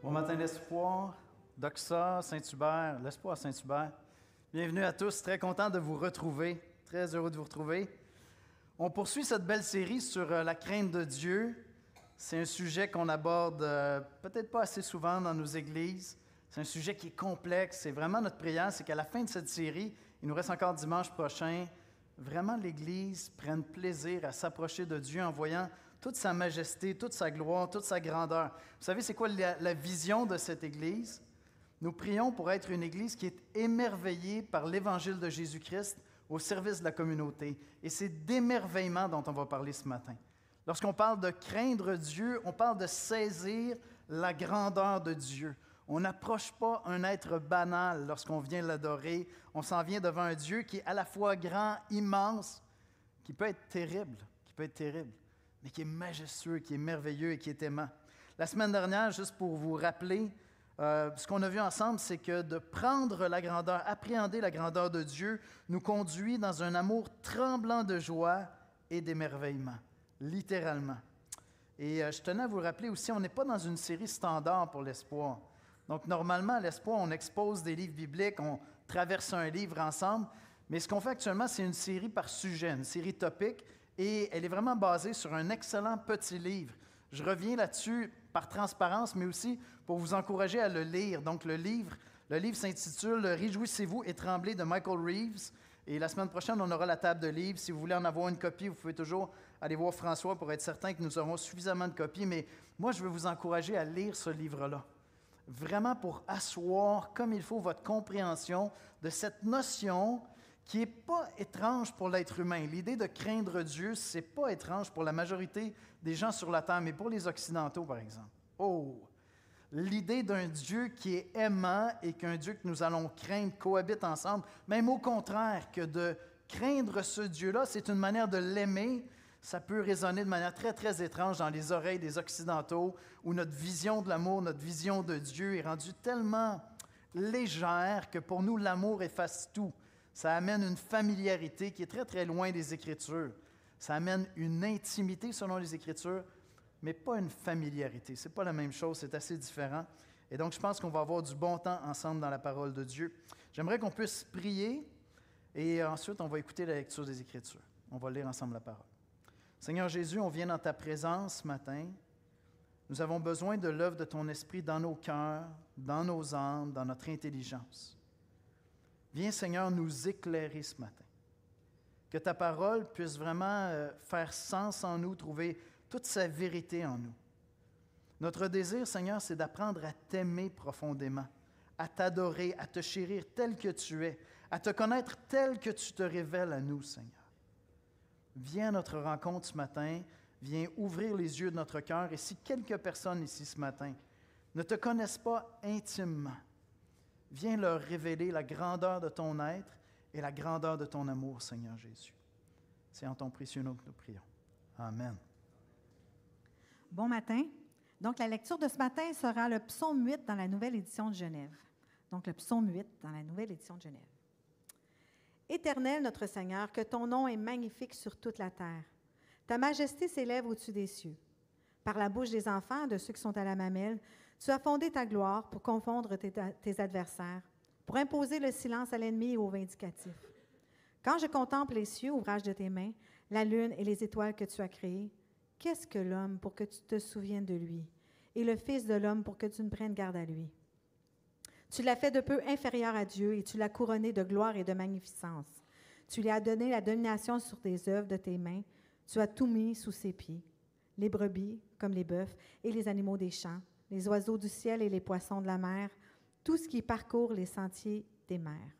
Bon matin, l'Espoir, Doxa, Saint-Hubert, l'Espoir Saint-Hubert. Bienvenue à tous, très content de vous retrouver, très heureux de vous retrouver. On poursuit cette belle série sur la crainte de Dieu. C'est un sujet qu'on aborde peut-être pas assez souvent dans nos églises. C'est un sujet qui est complexe. C'est vraiment notre prière, c'est qu'à la fin de cette série, il nous reste encore dimanche prochain, vraiment l'Église prenne plaisir à s'approcher de Dieu en voyant toute sa majesté, toute sa gloire, toute sa grandeur. Vous savez, c'est quoi la vision de cette Église? Nous prions pour être une Église qui est émerveillée par l'Évangile de Jésus-Christ au service de la communauté. Et c'est d'émerveillement dont on va parler ce matin. Lorsqu'on parle de craindre Dieu, on parle de saisir la grandeur de Dieu. On n'approche pas un être banal lorsqu'on vient l'adorer. On s'en vient devant un Dieu qui est à la fois grand, immense, qui peut être terrible, mais qui est majestueux, qui est merveilleux et qui est aimant. La semaine dernière, juste pour vous rappeler, ce qu'on a vu ensemble, c'est que de prendre la grandeur, appréhender la grandeur de Dieu, nous conduit dans un amour tremblant de joie et d'émerveillement, littéralement. Et je tenais à vous rappeler aussi, on n'est pas dans une série standard pour l'Espoir. Donc, normalement, à l'Espoir, on expose des livres bibliques, on traverse un livre ensemble, mais ce qu'on fait actuellement, c'est une série par sujet, une série topique, et elle est vraiment basée sur un excellent petit livre. Je reviens là-dessus par transparence, mais aussi pour vous encourager à le lire. Donc, le livre s'intitule « Réjouissez-vous et tremblez » de Michael Reeves. Et la semaine prochaine, on aura la table de livres. Si vous voulez en avoir une copie, vous pouvez toujours aller voir François pour être certain que nous aurons suffisamment de copies. Mais moi, je veux vous encourager à lire ce livre-là. Vraiment pour asseoir comme il faut votre compréhension de cette notion qui n'est pas étrange pour l'être humain. L'idée de craindre Dieu, ce n'est pas étrange pour la majorité des gens sur la terre, mais pour les Occidentaux, par exemple. Oh! L'idée d'un Dieu qui est aimant et qu'un Dieu que nous allons craindre cohabite ensemble, même au contraire que de craindre ce Dieu-là, c'est une manière de l'aimer. Ça peut résonner de manière très, très étrange dans les oreilles des Occidentaux, où notre vision de l'amour, notre vision de Dieu est rendue tellement légère que pour nous, l'amour efface tout. Ça amène une familiarité qui est très, très loin des Écritures. Ça amène une intimité selon les Écritures, mais pas une familiarité. Ce n'est pas la même chose, c'est assez différent. Et donc, je pense qu'on va avoir du bon temps ensemble dans la parole de Dieu. J'aimerais qu'on puisse prier et ensuite, on va écouter la lecture des Écritures. On va lire ensemble la parole. Seigneur Jésus, on vient dans ta présence ce matin. Nous avons besoin de l'œuvre de ton Esprit dans nos cœurs, dans nos âmes, dans notre intelligence. Viens, Seigneur, nous éclairer ce matin. Que ta parole puisse vraiment faire sens en nous, trouver toute sa vérité en nous. Notre désir, Seigneur, c'est d'apprendre à t'aimer profondément, à t'adorer, à te chérir tel que tu es, à te connaître tel que tu te révèles à nous, Seigneur. Viens à notre rencontre ce matin, viens ouvrir les yeux de notre cœur. Et si quelques personnes ici ce matin ne te connaissent pas intimement, viens leur révéler la grandeur de ton être et la grandeur de ton amour, Seigneur Jésus. C'est en ton précieux nom que nous prions. Amen. Bon matin. Donc, la lecture de ce matin sera le psaume 8 dans la Nouvelle Édition de Genève. Donc, le psaume 8 dans la Nouvelle Édition de Genève. Éternel, notre Seigneur, que ton nom est magnifique sur toute la terre. Ta majesté s'élève au-dessus des cieux. Par la bouche des enfants, de ceux qui sont à la mamelle, tu as fondé ta gloire pour confondre tes adversaires, pour imposer le silence à l'ennemi et au vindicatif. Quand je contemple les cieux, ouvrage de tes mains, la lune et les étoiles que tu as créées, qu'est-ce que l'homme pour que tu te souviennes de lui, et le Fils de l'homme pour que tu ne prennes garde à lui? Tu l'as fait de peu inférieur à Dieu et tu l'as couronné de gloire et de magnificence. Tu lui as donné la domination sur des œuvres de tes mains. Tu as tout mis sous ses pieds. Les brebis, comme les bœufs, et les animaux des champs, les oiseaux du ciel et les poissons de la mer, tout ce qui parcourt les sentiers des mers.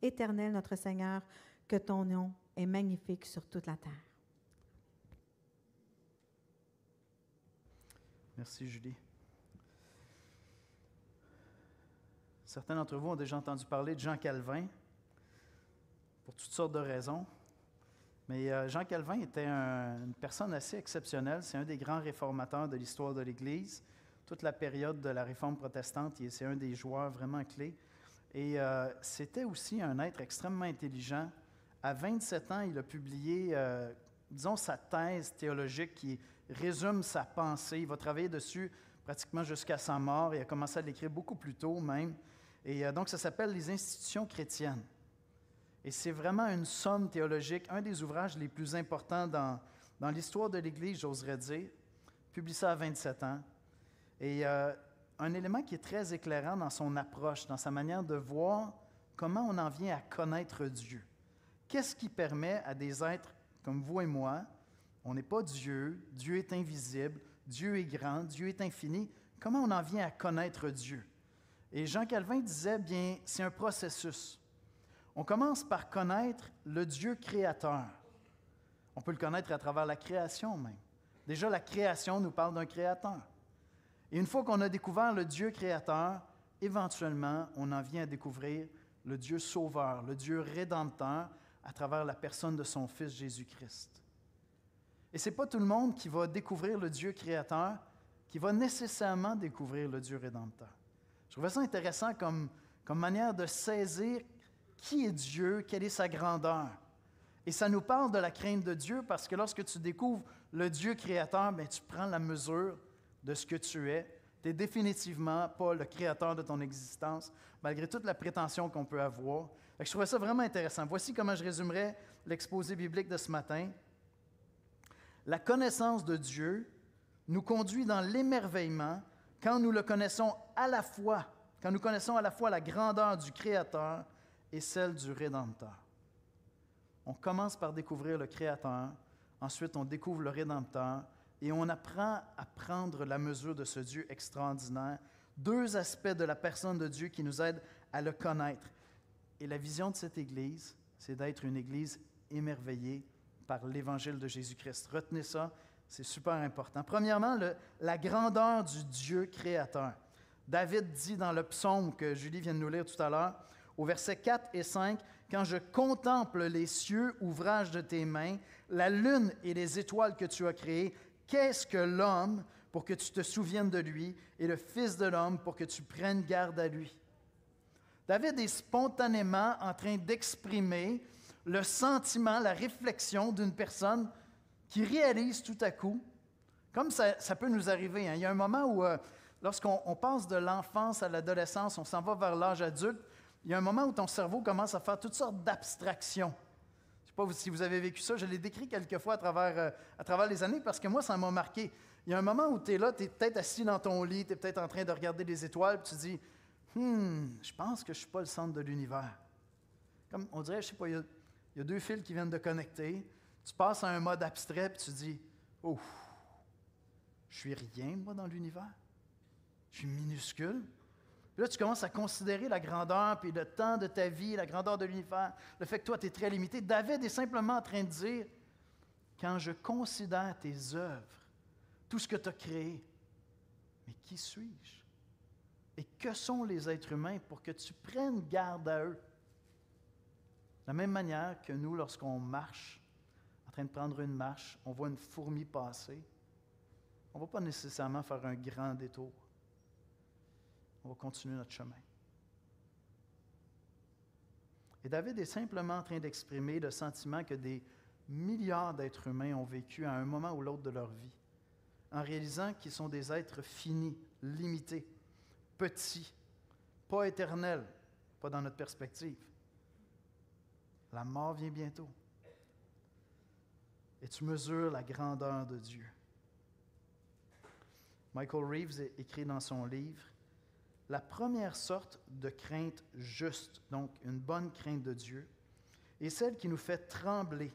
Éternel, notre Seigneur, que ton nom est magnifique sur toute la terre. Merci, Julie. Certains d'entre vous ont déjà entendu parler de Jean Calvin, pour toutes sortes de raisons. Mais Jean Calvin était une personne assez exceptionnelle. C'est un des grands réformateurs de l'histoire de l'Église. Toute la période de la Réforme protestante, c'est un des joueurs vraiment clés. Et c'était aussi un être extrêmement intelligent. À 27 ans, il a publié, sa thèse théologique qui résume sa pensée. Il va travailler dessus pratiquement jusqu'à sa mort. Il a commencé à l'écrire beaucoup plus tôt même. Et donc, ça s'appelle « Les institutions chrétiennes ». Et c'est vraiment une somme théologique, un des ouvrages les plus importants dans l'histoire de l'Église, j'oserais dire. Publié ça à 27 ans. Et un élément qui est très éclairant dans son approche, dans sa manière de voir comment on en vient à connaître Dieu. Qu'est-ce qui permet à des êtres comme vous et moi, on n'est pas Dieu, Dieu est invisible, Dieu est grand, Dieu est infini, comment on en vient à connaître Dieu? Et Jean Calvin disait, bien, c'est un processus. On commence par connaître le Dieu créateur. On peut le connaître à travers la création même. Déjà, la création nous parle d'un créateur. Et une fois qu'on a découvert le Dieu créateur, éventuellement, on en vient à découvrir le Dieu sauveur, le Dieu rédempteur à travers la personne de son Fils Jésus-Christ. Et ce n'est pas tout le monde qui va découvrir le Dieu créateur, qui va nécessairement découvrir le Dieu rédempteur. Je trouvais ça intéressant comme manière de saisir qui est Dieu, quelle est sa grandeur. Et ça nous parle de la crainte de Dieu parce que lorsque tu découvres le Dieu créateur, bien, tu prends la mesure de ce que tu es. Tu n'es définitivement pas le créateur de ton existence, malgré toute la prétention qu'on peut avoir. Je trouvais ça vraiment intéressant. Voici comment je résumerais l'exposé biblique de ce matin. La connaissance de Dieu nous conduit dans l'émerveillement quand nous le connaissons à la fois, quand nous connaissons à la fois la grandeur du Créateur et celle du Rédempteur. On commence par découvrir le Créateur, ensuite on découvre le Rédempteur et on apprend à prendre la mesure de ce Dieu extraordinaire. Deux aspects de la personne de Dieu qui nous aident à le connaître. Et la vision de cette Église, c'est d'être une Église émerveillée par l'Évangile de Jésus-Christ. Retenez ça, c'est super important. Premièrement, la grandeur du Dieu créateur. David dit dans le psaume que Julie vient de nous lire tout à l'heure, au verset 4 et 5, « Quand je contemple les cieux, ouvrage de tes mains, la lune et les étoiles que tu as créées, qu'est-ce que l'homme pour que tu te souviennes de lui, et le Fils de l'homme pour que tu prennes garde à lui? » David est spontanément en train d'exprimer le sentiment, la réflexion d'une personne qui réalise tout à coup, comme ça peut nous arriver. Il y a un moment où, lorsqu'on passe de l'enfance à l'adolescence, on s'en va vers l'âge adulte, il y a un moment où ton cerveau commence à faire toutes sortes d'abstractions. Je ne sais pas si vous avez vécu ça, je l'ai décrit quelquefois à travers les années parce que moi, ça m'a marqué. Il y a un moment où tu es là, tu es peut-être assis dans ton lit, tu es peut-être en train de regarder les étoiles, puis tu dis « je pense que je ne suis pas le centre de l'univers. » Comme on dirait, je ne sais pas, il y a deux fils qui viennent de connecter, tu passes à un mode abstrait, puis tu dis « Oh, je suis rien, moi, dans l'univers. Je suis minuscule. » Puis là, tu commences à considérer la grandeur, puis le temps de ta vie, la grandeur de l'univers, le fait que toi, tu es très limité. David est simplement en train de dire « Quand je considère tes œuvres, tout ce que tu as créé, mais qui suis-je? Et que sont les êtres humains pour que tu prennes garde à eux? » De la même manière que nous, lorsqu'on marche, en train de prendre une marche, on voit une fourmi passer, on ne va pas nécessairement faire un grand détour. On va continuer notre chemin. Et David est simplement en train d'exprimer le sentiment que des milliards d'êtres humains ont vécu à un moment ou l'autre de leur vie, en réalisant qu'ils sont des êtres finis, limités, petits, pas éternels, pas dans notre perspective. La mort vient bientôt. Et tu mesures la grandeur de Dieu. Michael Reeves écrit dans son livre, « La première sorte de crainte juste, donc une bonne crainte de Dieu, est celle qui nous fait trembler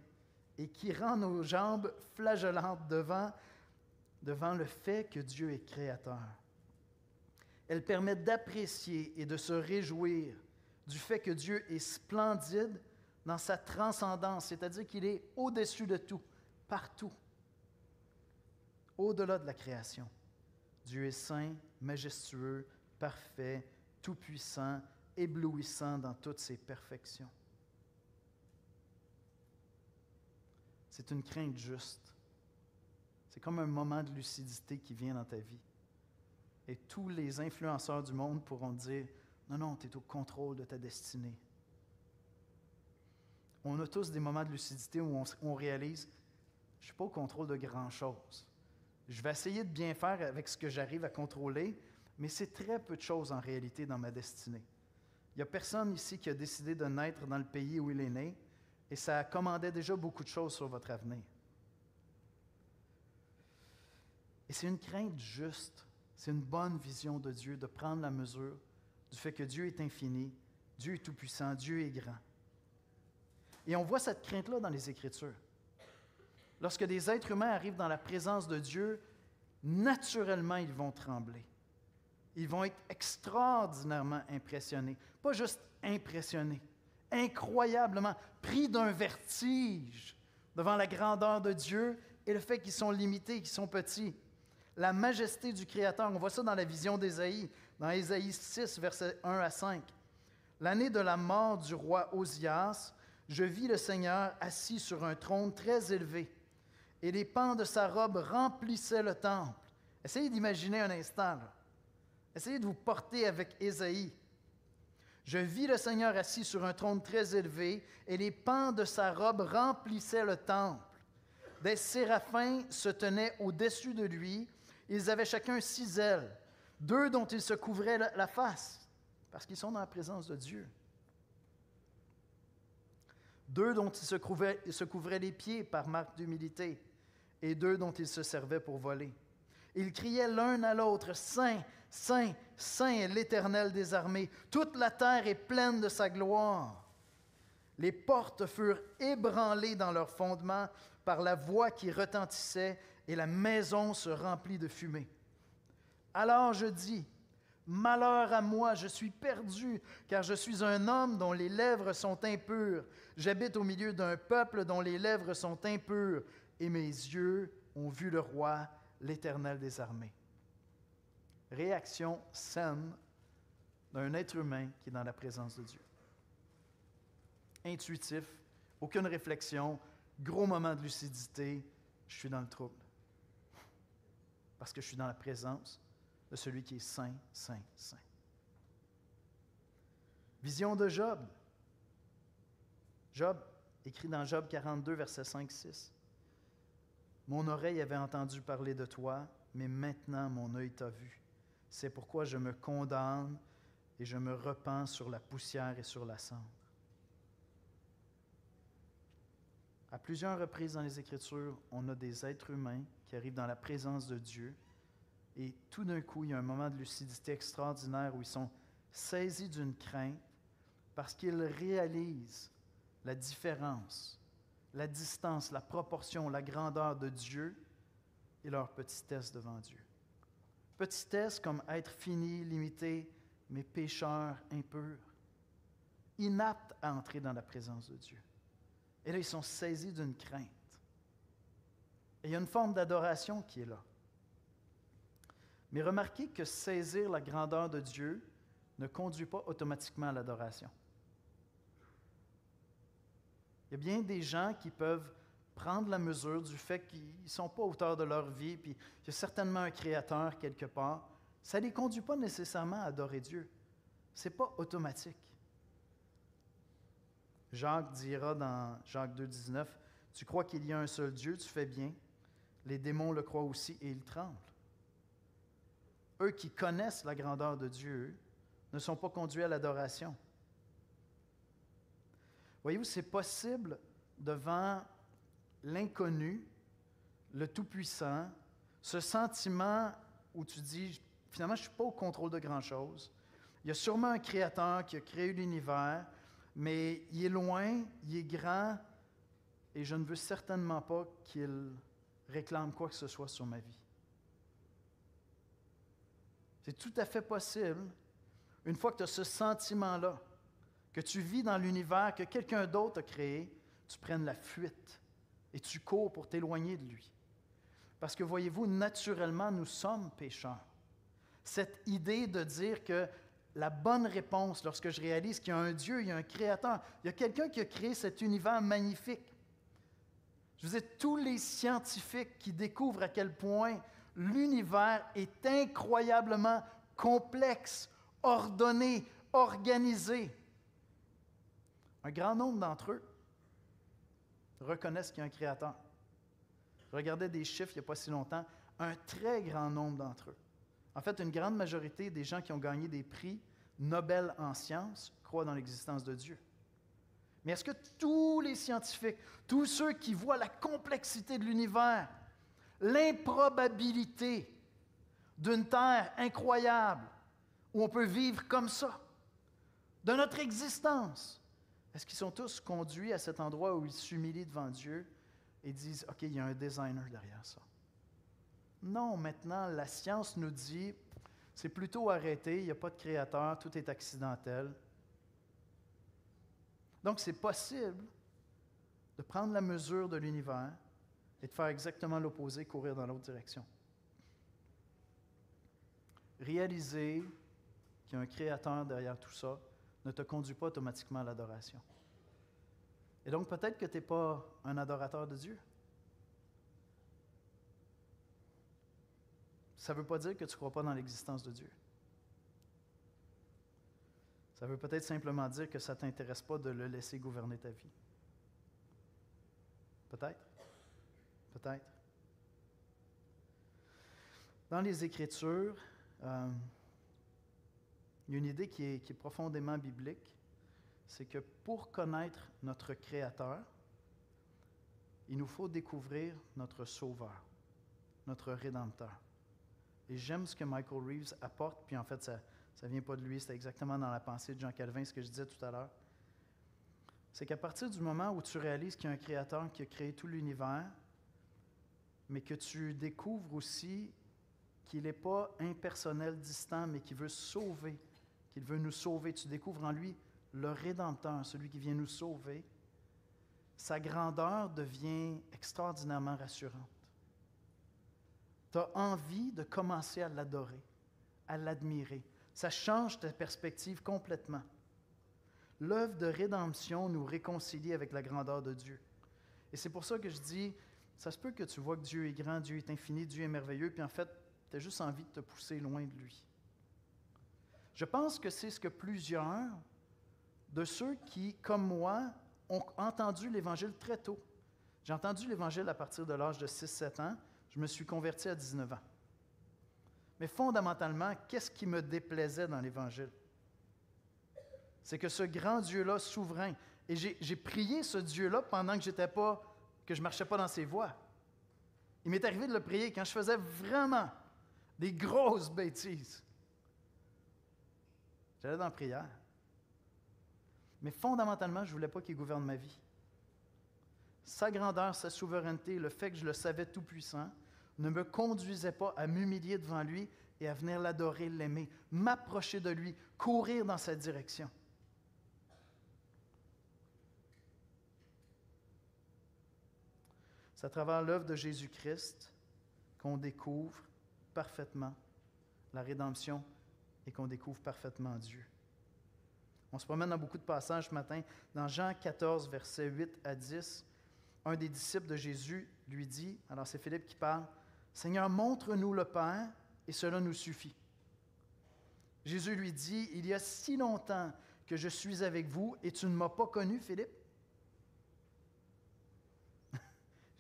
et qui rend nos jambes flagellantes devant le fait que Dieu est créateur. Elle permet d'apprécier et de se réjouir du fait que Dieu est splendide dans sa transcendance, c'est-à-dire qu'il est au-dessus de tout, partout, au-delà de la création. Dieu est saint, majestueux, parfait, tout-puissant, éblouissant dans toutes ses perfections. » C'est une crainte juste. C'est comme un moment de lucidité qui vient dans ta vie. Et tous les influenceurs du monde pourront dire « Non, non, tu es au contrôle de ta destinée. » On a tous des moments de lucidité où on réalise « Je ne suis pas au contrôle de grand-chose. Je vais essayer de bien faire avec ce que j'arrive à contrôler, mais c'est très peu de choses en réalité dans ma destinée. Il n'y a personne ici qui a décidé de naître dans le pays où il est né, et ça commandait déjà beaucoup de choses sur votre avenir. Et c'est une crainte juste, c'est une bonne vision de Dieu, de prendre la mesure du fait que Dieu est infini, Dieu est tout-puissant, Dieu est grand. Et on voit cette crainte-là dans les Écritures. Lorsque des êtres humains arrivent dans la présence de Dieu, naturellement, ils vont trembler. Ils vont être extraordinairement impressionnés. Pas juste impressionnés, incroyablement pris d'un vertige devant la grandeur de Dieu et le fait qu'ils sont limités, qu'ils sont petits. La majesté du Créateur, on voit ça dans la vision d'Ésaïe, dans Ésaïe 6, versets 1 à 5. L'année de la mort du roi Osias, je vis le Seigneur assis sur un trône très élevé, et les pans de sa robe remplissaient le temple. Essayez d'imaginer un instant, là. Essayez de vous porter avec Ésaïe. Je vis le Seigneur assis sur un trône très élevé, et les pans de sa robe remplissaient le temple. Des séraphins se tenaient au-dessus de lui. Ils avaient chacun 6 ailes, 2 dont ils se couvraient la face, parce qu'ils sont dans la présence de Dieu. 2 dont ils se couvraient les pieds par marque d'humilité, et 2 dont ils se servaient pour voler. Ils criaient l'un à l'autre, « Saint, Saint, Saint est l'Éternel des armées. Toute la terre est pleine de sa gloire. » Les portes furent ébranlées dans leur fondement par la voix qui retentissait, et la maison se remplit de fumée. Alors je dis, « Malheur à moi, je suis perdu, car je suis un homme dont les lèvres sont impures. J'habite au milieu d'un peuple dont les lèvres sont impures, et mes yeux ont vu le roi, l'Éternel des armées. » Réaction saine d'un être humain qui est dans la présence de Dieu. Intuitif, aucune réflexion, gros moment de lucidité, je suis dans le trouble. Parce que je suis dans la présence de celui qui est saint, saint, saint. Vision de Job. Job, écrit dans Job 42, versets 5-6. Mon oreille avait entendu parler de toi, mais maintenant mon œil t'a vu. C'est pourquoi je me condamne et je me repens sur la poussière et sur la cendre. À plusieurs reprises dans les Écritures, on a des êtres humains qui arrivent dans la présence de Dieu et tout d'un coup, il y a un moment de lucidité extraordinaire où ils sont saisis d'une crainte parce qu'ils réalisent la différence, la distance, la proportion, la grandeur de Dieu et leur petitesse devant Dieu. Petitesse comme être fini, limité, mais pécheur, impur, inapte à entrer dans la présence de Dieu. Et là, ils sont saisis d'une crainte. Et il y a une forme d'adoration qui est là. Mais remarquez que saisir la grandeur de Dieu ne conduit pas automatiquement à l'adoration. Il y a bien des gens qui peuvent prendre la mesure du fait qu'ils ne sont pas auteurs de leur vie, puis il y a certainement un créateur quelque part. Ça ne les conduit pas nécessairement à adorer Dieu. Ce n'est pas automatique. Jacques dira dans Jacques 2, 19, « Tu crois qu'il y a un seul Dieu, tu fais bien. Les démons le croient aussi et ils tremblent. » Eux qui connaissent la grandeur de Dieu ne sont pas conduits à l'adoration. Voyez-vous, c'est possible devant l'inconnu, le Tout-Puissant, ce sentiment où tu dis, finalement, je ne suis pas au contrôle de grand-chose. Il y a sûrement un Créateur qui a créé l'univers, mais il est loin, il est grand, et je ne veux certainement pas qu'il réclame quoi que ce soit sur ma vie. C'est tout à fait possible, une fois que tu as ce sentiment-là, que tu vis dans l'univers que quelqu'un d'autre a créé, tu prennes la fuite et tu cours pour t'éloigner de lui. Parce que, voyez-vous, naturellement, nous sommes pécheurs. Cette idée de dire que la bonne réponse, lorsque je réalise qu'il y a un Dieu, il y a un Créateur, il y a quelqu'un qui a créé cet univers magnifique. Je vous dis, tous les scientifiques qui découvrent à quel point l'univers est incroyablement complexe, ordonné, organisé. Un grand nombre d'entre eux reconnaissent qu'il y a un Créateur. Je regardais des chiffres il n'y a pas si longtemps. un très grand nombre d'entre eux. En fait, une grande majorité des gens qui ont gagné des prix Nobel en sciences croient dans l'existence de Dieu. Mais est-ce que tous les scientifiques, tous ceux qui voient la complexité de l'univers, l'improbabilité d'une terre incroyable où on peut vivre comme ça, de notre existence, est-ce qu'ils sont tous conduits à cet endroit où ils s'humilient devant Dieu et disent « OK, il y a un designer derrière ça ». Non, maintenant, la science nous dit « c'est plutôt arrêté, il n'y a pas de créateur, tout est accidentel ». Donc, c'est possible de prendre la mesure de l'univers et de faire exactement l'opposé, courir dans l'autre direction. Réaliser qu'il y a un créateur derrière tout ça ne te conduit pas automatiquement à l'adoration. Et donc, peut-être que tu n'es pas un adorateur de Dieu. Ça ne veut pas dire que tu ne crois pas dans l'existence de Dieu. Ça veut peut-être simplement dire que ça ne t'intéresse pas de le laisser gouverner ta vie. Peut-être. Peut-être. Dans les Écritures, il y a une idée qui est profondément biblique, c'est que pour connaître notre Créateur, il nous faut découvrir notre Sauveur, notre Rédempteur. Et j'aime ce que Michael Reeves apporte, puis en fait, ça ne vient pas de lui, c'est exactement dans la pensée de Jean Calvin, ce que je disais tout à l'heure. C'est qu'à partir du moment où tu réalises qu'il y a un Créateur qui a créé tout l'univers, mais que tu découvres aussi qu'il n'est pas impersonnel, distant, mais qu'il veut sauver, qu'il veut nous sauver. Tu découvres en lui le Rédempteur, celui qui vient nous sauver. Sa grandeur devient extraordinairement rassurante. Tu as envie de commencer à l'adorer, à l'admirer. Ça change ta perspective complètement. L'œuvre de rédemption nous réconcilie avec la grandeur de Dieu. Et c'est pour ça que je dis, ça se peut que tu vois que Dieu est grand, Dieu est infini, Dieu est merveilleux, puis en fait, tu as juste envie de te pousser loin de lui. Je pense que c'est ce que plusieurs de ceux qui, comme moi, ont entendu l'Évangile très tôt. J'ai entendu l'Évangile à partir de l'âge de 6-7 ans. Je me suis converti à 19 ans. Mais fondamentalement, qu'est-ce qui me déplaisait dans l'Évangile? C'est que ce grand Dieu-là, souverain, et j'ai prié ce Dieu-là pendant que je ne marchais pas dans ses voies. Il m'est arrivé de le prier quand je faisais vraiment des grosses bêtises. J'allais dans la prière. Mais fondamentalement, je ne voulais pas qu'il gouverne ma vie. Sa grandeur, sa souveraineté, le fait que je le savais tout-puissant, ne me conduisait pas à m'humilier devant lui et à venir l'adorer, l'aimer, m'approcher de lui, courir dans sa direction. C'est à travers l'œuvre de Jésus-Christ qu'on découvre parfaitement la rédemption et qu'on découvre parfaitement Dieu. On se promène dans beaucoup de passages ce matin. Dans Jean 14, versets 8 à 10, un des disciples de Jésus lui dit, alors c'est Philippe qui parle, « Seigneur, montre-nous le Père, et cela nous suffit. » Jésus lui dit, « Il y a si longtemps que je suis avec vous, et tu ne m'as pas connu, Philippe. »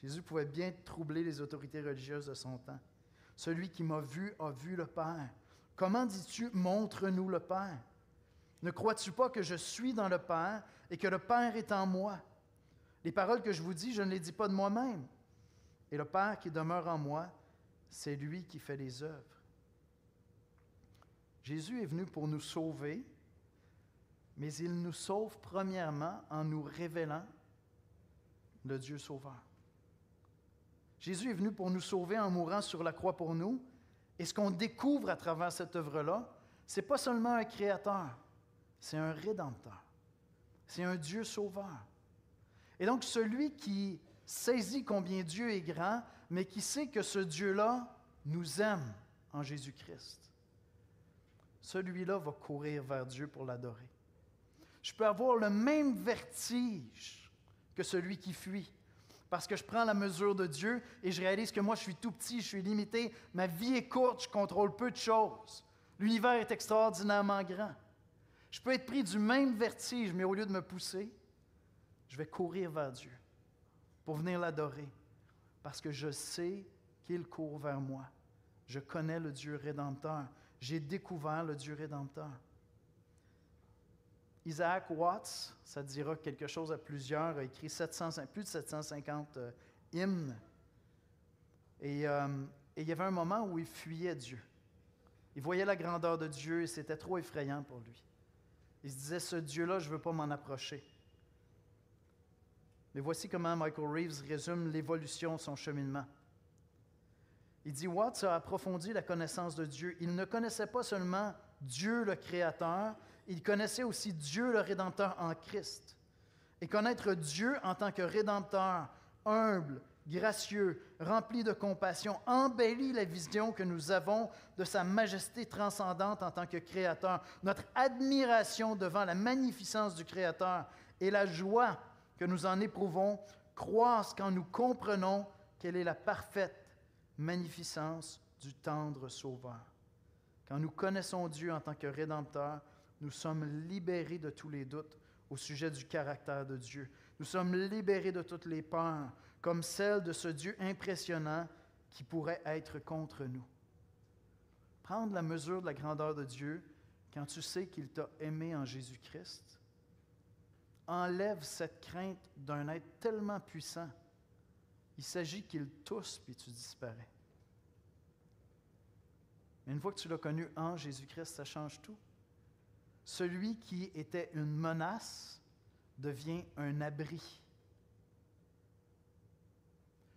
Jésus pouvait bien troubler les autorités religieuses de son temps. « Celui qui m'a vu a vu le Père. Comment dis-tu, montre-nous le Père? Ne crois-tu pas que je suis dans le Père et que le Père est en moi? Les paroles que je vous dis, je ne les dis pas de moi-même. Et le Père qui demeure en moi, c'est lui qui fait les œuvres. » Jésus est venu pour nous sauver, mais il nous sauve premièrement en nous révélant le Dieu sauveur. Jésus est venu pour nous sauver en mourant sur la croix pour nous. Et ce qu'on découvre à travers cette œuvre-là, ce n'est pas seulement un créateur, c'est un rédempteur. C'est un Dieu sauveur. Et donc, celui qui saisit combien Dieu est grand, mais qui sait que ce Dieu-là nous aime en Jésus-Christ, celui-là va courir vers Dieu pour l'adorer. Je peux avoir le même vertige que celui qui fuit, parce que je prends la mesure de Dieu et je réalise que moi, je suis tout petit, je suis limité, ma vie est courte, je contrôle peu de choses. L'univers est extraordinairement grand. Je peux être pris du même vertige, mais au lieu de me pousser, je vais courir vers Dieu pour venir l'adorer, parce que je sais qu'il court vers moi. Je connais le Dieu rédempteur. J'ai découvert le Dieu rédempteur. Isaac Watts, ça dira quelque chose à plusieurs, a écrit plus de 750 hymnes. Et il y avait un moment où il fuyait Dieu. Il voyait la grandeur de Dieu et c'était trop effrayant pour lui. Il se disait, ce Dieu-là, je ne veux pas m'en approcher. Mais voici comment Michael Reeves résume l'évolution de son cheminement. Il dit, Watts a approfondi la connaissance de Dieu. Il ne connaissait pas seulement Dieu le Créateur, il connaissait aussi Dieu le Rédempteur en Christ. Et connaître Dieu en tant que Rédempteur, humble, gracieux, rempli de compassion, embellit la vision que nous avons de sa majesté transcendante en tant que Créateur. Notre admiration devant la magnificence du Créateur et la joie que nous en éprouvons croissent quand nous comprenons quelle est la parfaite magnificence du tendre Sauveur. Quand nous connaissons Dieu en tant que Rédempteur, nous sommes libérés de tous les doutes au sujet du caractère de Dieu. Nous sommes libérés de toutes les peurs, comme celle de ce Dieu impressionnant qui pourrait être contre nous. Prendre la mesure de la grandeur de Dieu quand tu sais qu'il t'a aimé en Jésus-Christ enlève cette crainte d'un être tellement puissant. Il s'agit qu'il tousse puis tu disparais. Mais une fois que tu l'as connu en Jésus-Christ, ça change tout. Celui qui était une menace devient un abri.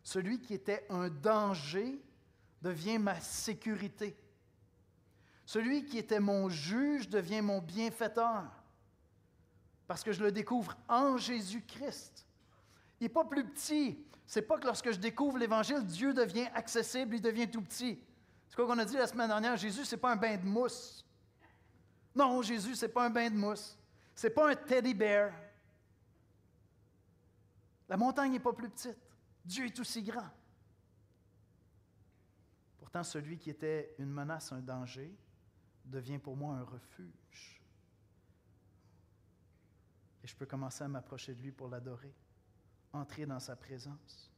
Celui qui était un danger devient ma sécurité. Celui qui était mon juge devient mon bienfaiteur. Parce que je le découvre en Jésus-Christ. Il n'est pas plus petit. Ce n'est pas que lorsque je découvre l'Évangile, Dieu devient accessible, il devient tout petit. C'est quoi qu'on a dit la semaine dernière? Jésus, ce n'est pas un bain de mousse. Non, Jésus, ce n'est pas un bain de mousse. Ce n'est pas un teddy bear. La montagne n'est pas plus petite. Dieu est aussi grand. Pourtant, celui qui était une menace, un danger, devient pour moi un refuge. Et je peux commencer à m'approcher de lui pour l'adorer, entrer dans sa présence.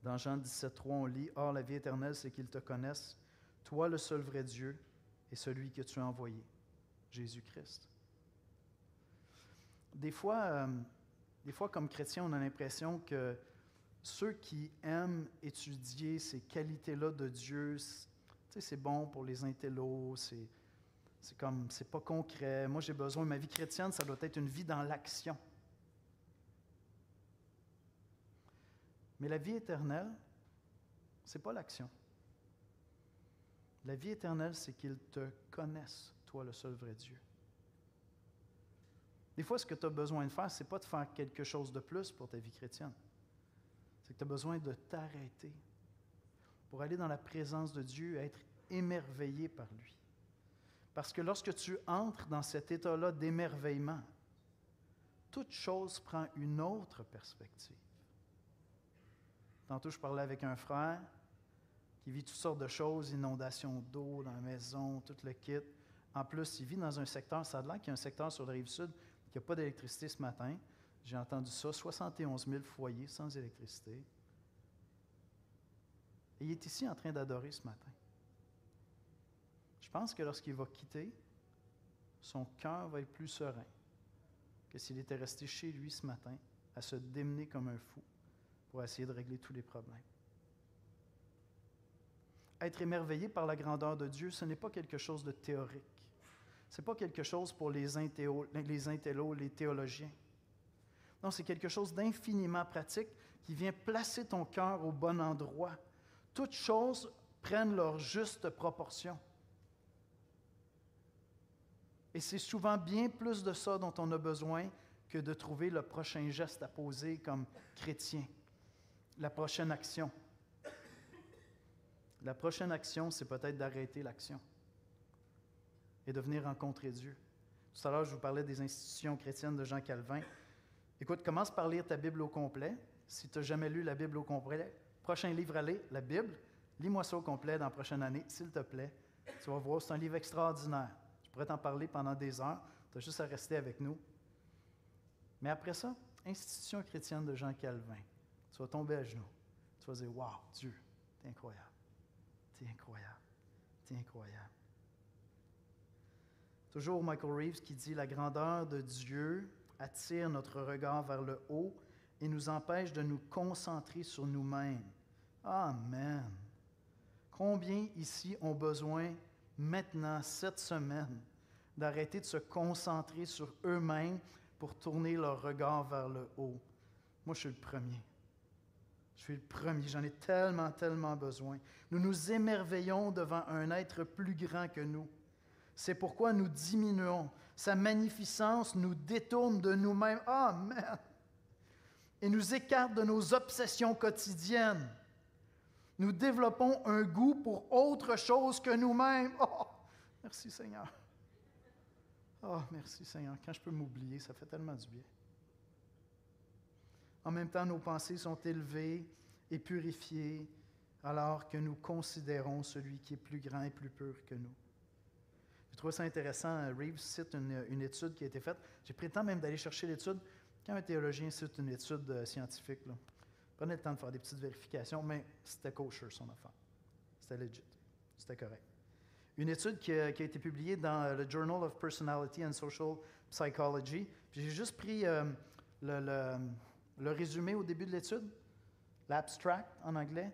Dans Jean 17,3, on lit « Or, la vie éternelle, c'est qu'ils te connaissent, toi le seul vrai Dieu, et celui que tu as envoyé, Jésus-Christ. » Des fois, comme chrétiens, on a l'impression que ceux qui aiment étudier ces qualités-là de Dieu, c'est bon pour les intellos, c'est pas concret. Moi, j'ai besoin, ma vie chrétienne, ça doit être une vie dans l'action. Mais la vie éternelle, c'est pas l'action. La vie éternelle, c'est qu'ils te connaissent, toi, le seul vrai Dieu. Des fois, ce que tu as besoin de faire, ce n'est pas de faire quelque chose de plus pour ta vie chrétienne. C'est que tu as besoin de t'arrêter pour aller dans la présence de Dieu et être émerveillé par lui. Parce que lorsque tu entres dans cet état-là d'émerveillement, toute chose prend une autre perspective. Tantôt, je parlais avec un frère qui vit toutes sortes de choses, inondations d'eau dans la maison, tout le kit. En plus, il vit dans un secteur, ça a l'air qu'il y a un secteur sur la Rive-Sud qui n'a pas d'électricité ce matin. J'ai entendu ça, 71 000 foyers sans électricité. Et il est ici en train d'adorer ce matin. Je pense que lorsqu'il va quitter, son cœur va être plus serein que s'il était resté chez lui ce matin à se démener comme un fou pour essayer de régler tous les problèmes. Être émerveillé par la grandeur de Dieu, ce n'est pas quelque chose de théorique. Ce n'est pas quelque chose pour les intellos, les théologiens. Non, c'est quelque chose d'infiniment pratique qui vient placer ton cœur au bon endroit. Toutes choses prennent leur juste proportion. Et c'est souvent bien plus de ça dont on a besoin que de trouver le prochain geste à poser comme chrétien, la prochaine action. La prochaine action, c'est peut-être d'arrêter l'action et de venir rencontrer Dieu. Tout à l'heure, je vous parlais des institutions chrétiennes de Jean Calvin. Écoute, commence par lire ta Bible au complet. Si tu n'as jamais lu la Bible au complet, prochain livre à lire, la Bible, lis-moi ça au complet dans la prochaine année, s'il te plaît. Tu vas voir, c'est un livre extraordinaire. Je pourrais t'en parler pendant des heures. Tu as juste à rester avec nous. Mais après ça, institution chrétienne de Jean Calvin. Tu vas tomber à genoux. Tu vas dire, « Wow, Dieu, t'es incroyable. T'es incroyable. T'es incroyable. » Toujours Michael Reeves qui dit « La grandeur de Dieu attire notre regard vers le haut et nous empêche de nous concentrer sur nous-mêmes. » Amen. Combien ici ont besoin maintenant, cette semaine, d'arrêter de se concentrer sur eux-mêmes pour tourner leur regard vers le haut? Moi, je suis le premier. Je suis le premier. J'en ai tellement, tellement besoin. Nous nous émerveillons devant un être plus grand que nous. C'est pourquoi nous diminuons. Sa magnificence nous détourne de nous-mêmes. Amen. Et nous écarte de nos obsessions quotidiennes. Nous développons un goût pour autre chose que nous-mêmes. Oh, merci Seigneur. Oh, merci Seigneur. Quand je peux m'oublier, ça fait tellement du bien. En même temps, nos pensées sont élevées et purifiées alors que nous considérons celui qui est plus grand et plus pur que nous. Je trouve ça intéressant. Reeves cite une étude qui a été faite. J'ai pris le temps même d'aller chercher l'étude. Quand un théologien cite une étude scientifique, là, prenez le temps de faire des petites vérifications, mais c'était kosher son affaire. C'était legit. C'était correct. Une étude qui a été publiée dans le Journal of Personality and Social Psychology. Puis j'ai juste pris le résumé au début de l'étude, l'abstract en anglais,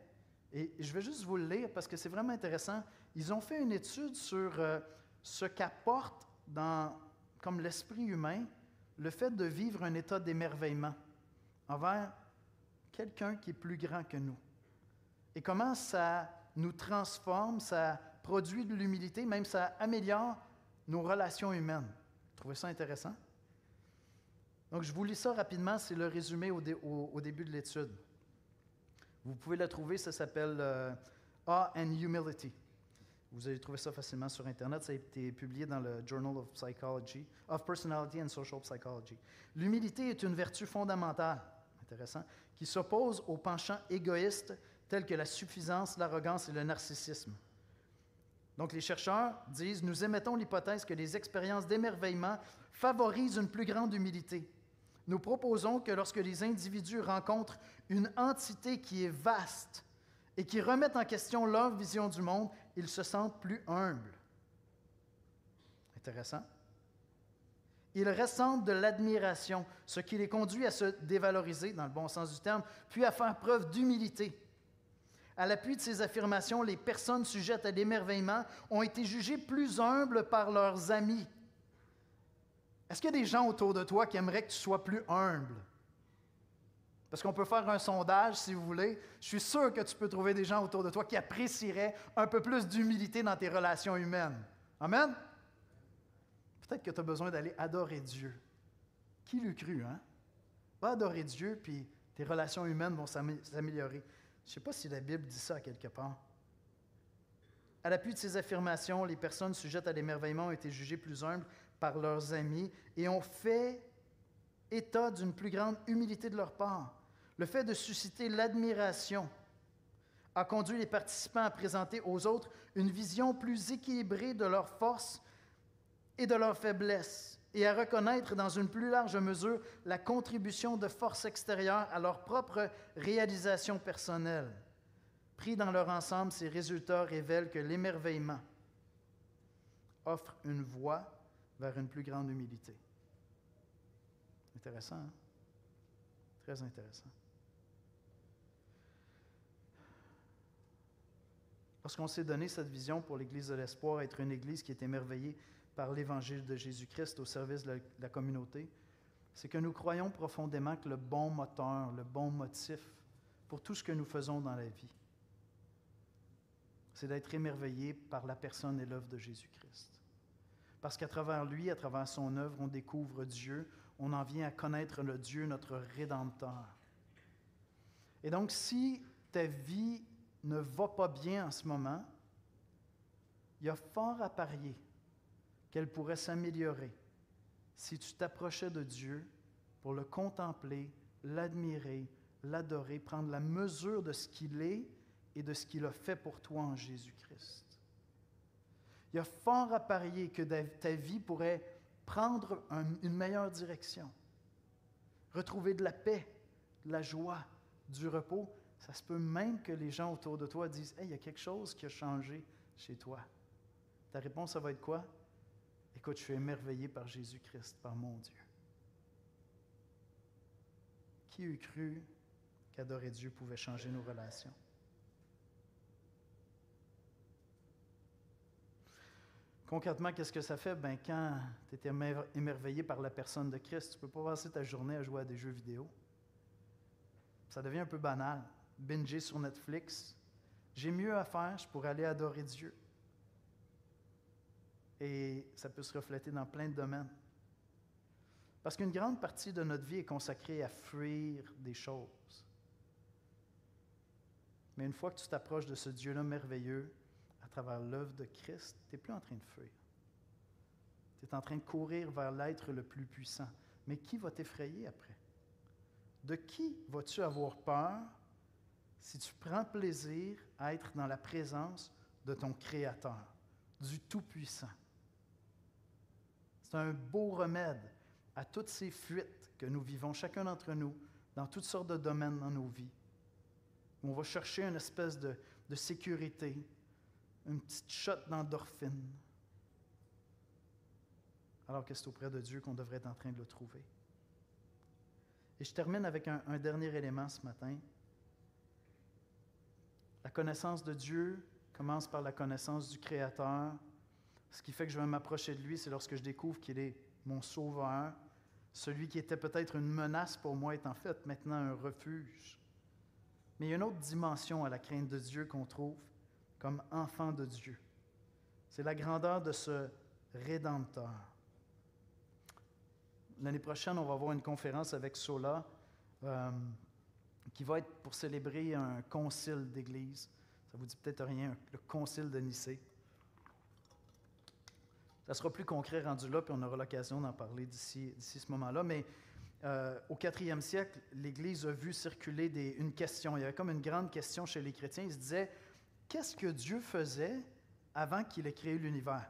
et je vais juste vous le lire parce que c'est vraiment intéressant. Ils ont fait une étude sur ce qu'apporte comme l'esprit humain le fait de vivre un état d'émerveillement envers quelqu'un qui est plus grand que nous. Et comment ça nous transforme, ça produit de l'humilité, même ça améliore nos relations humaines. Vous trouvez ça intéressant? Donc, je vous lis ça rapidement, c'est le résumé au début de l'étude. Vous pouvez la trouver, ça s'appelle Awe and Humility. Vous allez trouver ça facilement sur Internet, ça a été publié dans le Journal of Psychology, of Personality and Social Psychology. L'humilité est une vertu fondamentale, intéressant, qui s'oppose aux penchants égoïstes tels que la suffisance, l'arrogance et le narcissisme. Donc, les chercheurs disent, nous émettons l'hypothèse que les expériences d'émerveillement favorisent une plus grande humilité. Nous proposons que lorsque les individus rencontrent une entité qui est vaste et qui remet en question leur vision du monde, ils se sentent plus humbles. Intéressant. Ils ressentent de l'admiration, ce qui les conduit à se dévaloriser, dans le bon sens du terme, puis à faire preuve d'humilité. À l'appui de ces affirmations, les personnes sujettes à l'émerveillement ont été jugées plus humbles par leurs amis. Est-ce qu'il y a des gens autour de toi qui aimeraient que tu sois plus humble? Parce qu'on peut faire un sondage, si vous voulez. Je suis sûr que tu peux trouver des gens autour de toi qui apprécieraient un peu plus d'humilité dans tes relations humaines. Amen? Peut-être que tu as besoin d'aller adorer Dieu. Qui l'eût cru, hein? Va adorer Dieu, puis tes relations humaines vont s'améliorer. Je ne sais pas si la Bible dit ça quelque part. À l'appui de ces affirmations, les personnes sujettes à l'émerveillement ont été jugées plus humbles par leurs amis et ont fait état d'une plus grande humilité de leur part. Le fait de susciter l'admiration a conduit les participants à présenter aux autres une vision plus équilibrée de leurs forces et de leurs faiblesses et à reconnaître dans une plus large mesure la contribution de forces extérieures à leur propre réalisation personnelle. Pris dans leur ensemble, ces résultats révèlent que l'émerveillement offre une voie vers une plus grande humilité. Intéressant, hein? Très intéressant. Lorsqu'on s'est donné cette vision pour l'Église de l'Espoir, être une Église qui est émerveillée par l'Évangile de Jésus-Christ au service de la communauté, c'est que nous croyons profondément que le bon moteur, le bon motif pour tout ce que nous faisons dans la vie, c'est d'être émerveillé par la personne et l'œuvre de Jésus-Christ. Parce qu'à travers lui, à travers son œuvre, on découvre Dieu, on en vient à connaître le Dieu, notre Rédempteur. Et donc, si ta vie ne va pas bien en ce moment, il y a fort à parier qu'elle pourrait s'améliorer si tu t'approchais de Dieu pour le contempler, l'admirer, l'adorer, prendre la mesure de ce qu'il est et de ce qu'il a fait pour toi en Jésus-Christ. Il y a fort à parier que ta vie pourrait prendre une meilleure direction, retrouver de la paix, de la joie, du repos, ça se peut même que les gens autour de toi disent « Hey, il y a quelque chose qui a changé chez toi. » Ta réponse, ça va être quoi? « Écoute, je suis émerveillé par Jésus-Christ, par mon Dieu. » Qui eût cru qu'adorer Dieu pouvait changer nos relations? Concrètement, qu'est-ce que ça fait? Ben, quand tu es émerveillé par la personne de Christ, tu ne peux pas passer ta journée à jouer à des jeux vidéo. Ça devient un peu banal. Binger sur Netflix. J'ai mieux à faire, je pourrais aller adorer Dieu. Et ça peut se refléter dans plein de domaines. Parce qu'une grande partie de notre vie est consacrée à fuir des choses. Mais une fois que tu t'approches de ce Dieu-là merveilleux, à travers l'œuvre de Christ, tu n'es plus en train de fuir. Tu es en train de courir vers l'être le plus puissant. Mais qui va t'effrayer après? De qui vas-tu avoir peur si tu prends plaisir à être dans la présence de ton Créateur, du Tout-Puissant? C'est un beau remède à toutes ces fuites que nous vivons, chacun d'entre nous, dans toutes sortes de domaines dans nos vies. On va chercher une espèce de sécurité, une petite shot d'endorphine, alors que c'est auprès de Dieu qu'on devrait être en train de le trouver. Et je termine avec un dernier élément ce matin. La connaissance de Dieu commence par la connaissance du Créateur. Ce qui fait que je vais m'approcher de lui, c'est lorsque je découvre qu'il est mon sauveur. Celui qui était peut-être une menace pour moi est en fait maintenant un refuge. Mais il y a une autre dimension à la crainte de Dieu qu'on trouve comme enfant de Dieu. C'est la grandeur de ce Rédempteur. L'année prochaine, on va avoir une conférence avec Sola qui va être pour célébrer un concile d'Église. Ça vous dit peut-être rien, le concile de Nicée. Ça sera plus concret rendu là, puis on aura l'occasion d'en parler d'ici ce moment-là. Mais au 4e siècle, l'Église a vu circuler une question. Il y avait comme une grande question chez les chrétiens. Ils se disaient, qu'est-ce que Dieu faisait avant qu'il ait créé l'univers?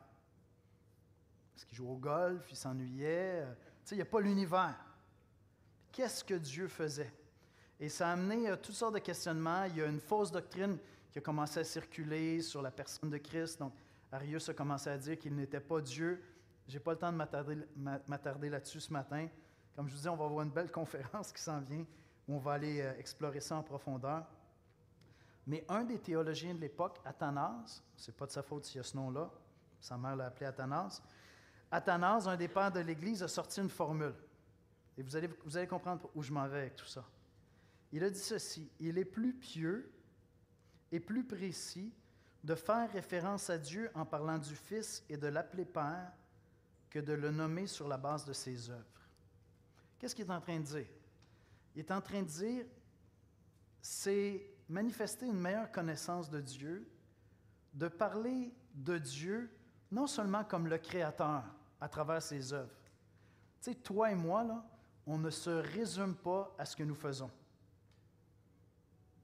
Est-ce qu'il jouait au golf, il s'ennuyait? Tu sais, il n'y a pas l'univers. Qu'est-ce que Dieu faisait? Et ça a amené toutes sortes de questionnements. Il y a une fausse doctrine qui a commencé à circuler sur la personne de Christ. Donc, Arius a commencé à dire qu'il n'était pas Dieu. Je n'ai pas le temps de m'attarder là-dessus ce matin. Comme je vous dis, on va avoir une belle conférence qui s'en vient où on va aller explorer ça en profondeur. Mais un des théologiens de l'époque, Athanase, ce n'est pas de sa faute s'il y a ce nom-là, sa mère l'a appelé Athanase. Athanase, un des pères de l'Église, a sorti une formule. Et vous allez comprendre où je m'en vais avec tout ça. Il a dit ceci, « Il est plus pieux et plus précis de faire référence à Dieu en parlant du Fils et de l'appeler Père que de le nommer sur la base de ses œuvres. » Qu'est-ce qu'il est en train de dire? Il est en train de dire, c'est manifester une meilleure connaissance de Dieu, de parler de Dieu non seulement comme le Créateur à travers ses œuvres. Tu sais, toi et moi, là, on ne se résume pas à ce que nous faisons.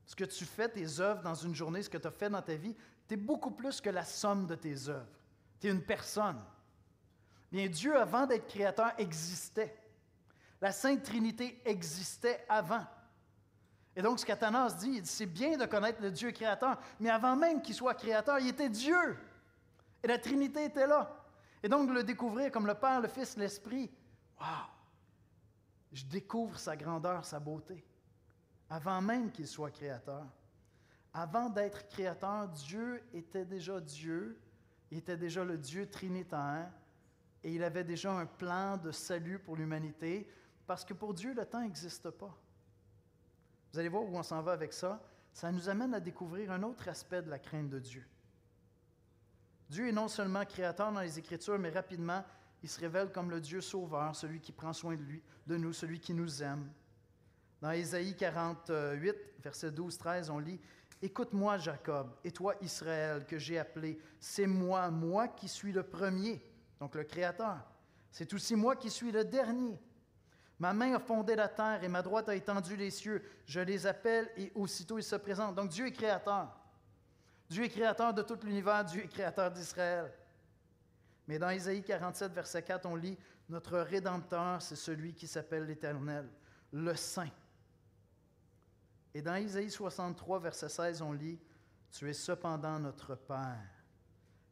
Ce que tu fais, tes œuvres dans une journée, ce que tu as fait dans ta vie, tu es beaucoup plus que la somme de tes œuvres. Tu es une personne. Bien, Dieu, avant d'être créateur, existait. La Sainte Trinité existait avant. Et donc, ce qu'Athanase dit, il dit, c'est bien de connaître le Dieu créateur, mais avant même qu'il soit créateur, il était Dieu. Et la Trinité était là. Et donc, le découvrir comme le Père, le Fils, l'Esprit, wow! Je découvre sa grandeur, sa beauté. Avant même qu'il soit créateur. Avant d'être créateur, Dieu était déjà Dieu. Il était déjà le Dieu trinitaire. Et il avait déjà un plan de salut pour l'humanité. Parce que pour Dieu, le temps n'existe pas. Vous allez voir où on s'en va avec ça. Ça nous amène à découvrir un autre aspect de la crainte de Dieu. Dieu est non seulement créateur dans les Écritures, mais rapidement, il se révèle comme le Dieu sauveur, celui qui prend soin de nous, celui qui nous aime. Dans Ésaïe 48, versets 12-13, on lit « Écoute-moi, Jacob, et toi, Israël, que j'ai appelé. C'est moi, moi qui suis le premier, donc le Créateur. C'est aussi moi qui suis le dernier. Ma main a fondé la terre et ma droite a étendu les cieux. Je les appelle et aussitôt ils se présentent. » Donc Dieu est créateur. Dieu est créateur de tout l'univers. Dieu est créateur d'Israël. Mais dans Ésaïe 47, verset 4, on lit « Notre Rédempteur, c'est celui qui s'appelle l'Éternel, le Saint. » Et dans Isaïe 63, verset 16, on lit « Tu es cependant notre Père,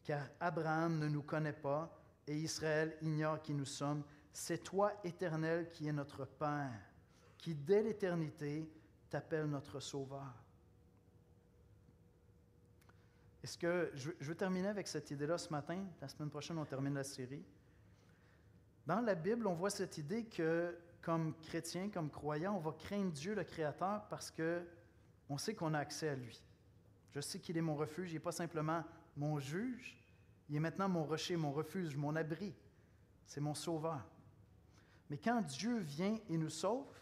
car Abraham ne nous connaît pas et Israël ignore qui nous sommes. C'est toi, Éternel, qui es notre Père, qui dès l'éternité t'appelle notre Sauveur. » Est-ce que je veux terminer avec cette idée-là ce matin? La semaine prochaine, on termine la série. Dans la Bible, on voit cette idée que, comme chrétien, comme croyant, on va craindre Dieu, le Créateur, parce qu'on sait qu'on a accès à lui. Je sais qu'il est mon refuge, il n'est pas simplement mon juge, il est maintenant mon rocher, mon refuge, mon abri. C'est mon sauveur. Mais quand Dieu vient et nous sauve,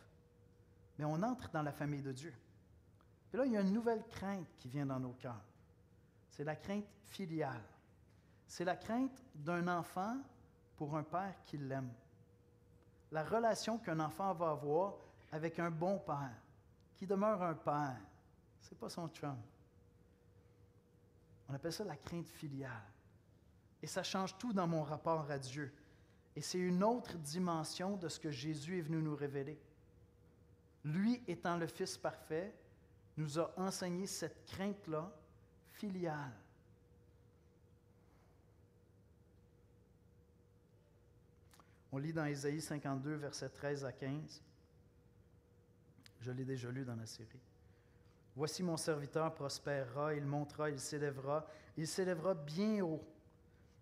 mais on entre dans la famille de Dieu. Et là, il y a une nouvelle crainte qui vient dans nos cœurs. C'est la crainte filiale. C'est la crainte d'un enfant pour un père qui l'aime. La relation qu'un enfant va avoir avec un bon père, qui demeure un père. Ce n'est pas son chum. On appelle ça la crainte filiale. Et ça change tout dans mon rapport à Dieu. Et c'est une autre dimension de ce que Jésus est venu nous révéler. Lui, étant le Fils parfait, nous a enseigné cette crainte-là filiale. On lit dans Ésaïe 52, versets 13 à 15. Je l'ai déjà lu dans la série. « Voici mon serviteur prospérera, il montera, il s'élèvera bien haut.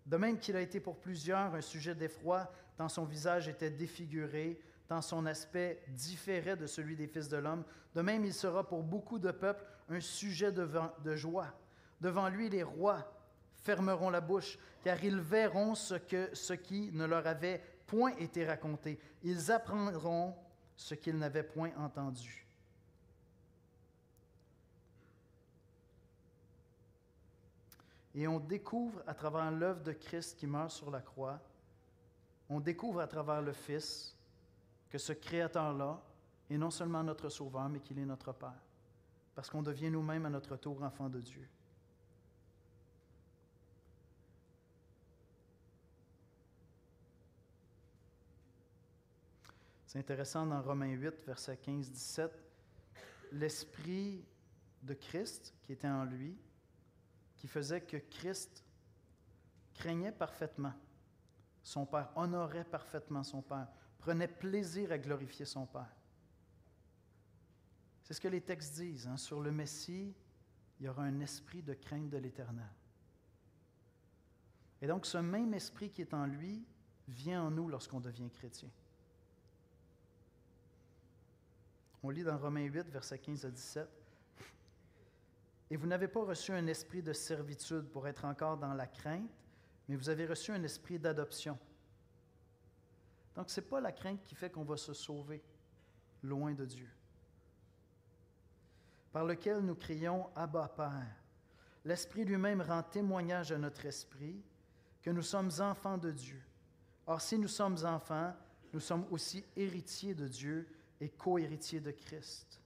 De même qu'il a été pour plusieurs un sujet d'effroi, tant son visage était défiguré, tant son aspect différait de celui des fils de l'homme, de même il sera pour beaucoup de peuples un sujet de joie. Devant lui, les rois fermeront la bouche, car ils verront ce qui ne leur avait point été raconté. Ils apprendront ce qu'ils n'avaient point entendu. » Et on découvre à travers l'œuvre de Christ qui meurt sur la croix, on découvre à travers le Fils que ce Créateur-là est non seulement notre Sauveur, mais qu'il est notre Père. Parce qu'on devient nous-mêmes à notre tour enfants de Dieu. C'est intéressant dans Romains 8, versets 15-17, l'Esprit de Christ qui était en lui, qui faisait que Christ craignait parfaitement son Père, honorait parfaitement son Père, prenait plaisir à glorifier son Père. C'est ce que les textes disent. Sur le Messie, il y aura un esprit de crainte de l'Éternel. Et donc, ce même esprit qui est en lui vient en nous lorsqu'on devient chrétien. On lit dans Romains 8, versets 15 à 17. « Et vous n'avez pas reçu un esprit de servitude pour être encore dans la crainte, mais vous avez reçu un esprit d'adoption. » Donc, ce n'est pas la crainte qui fait qu'on va se sauver loin de Dieu. Par lequel nous crions « Abba, Père ». L'Esprit lui-même rend témoignage à notre esprit que nous sommes enfants de Dieu. Or, si nous sommes enfants, nous sommes aussi héritiers de Dieu et co-héritiers de Christ.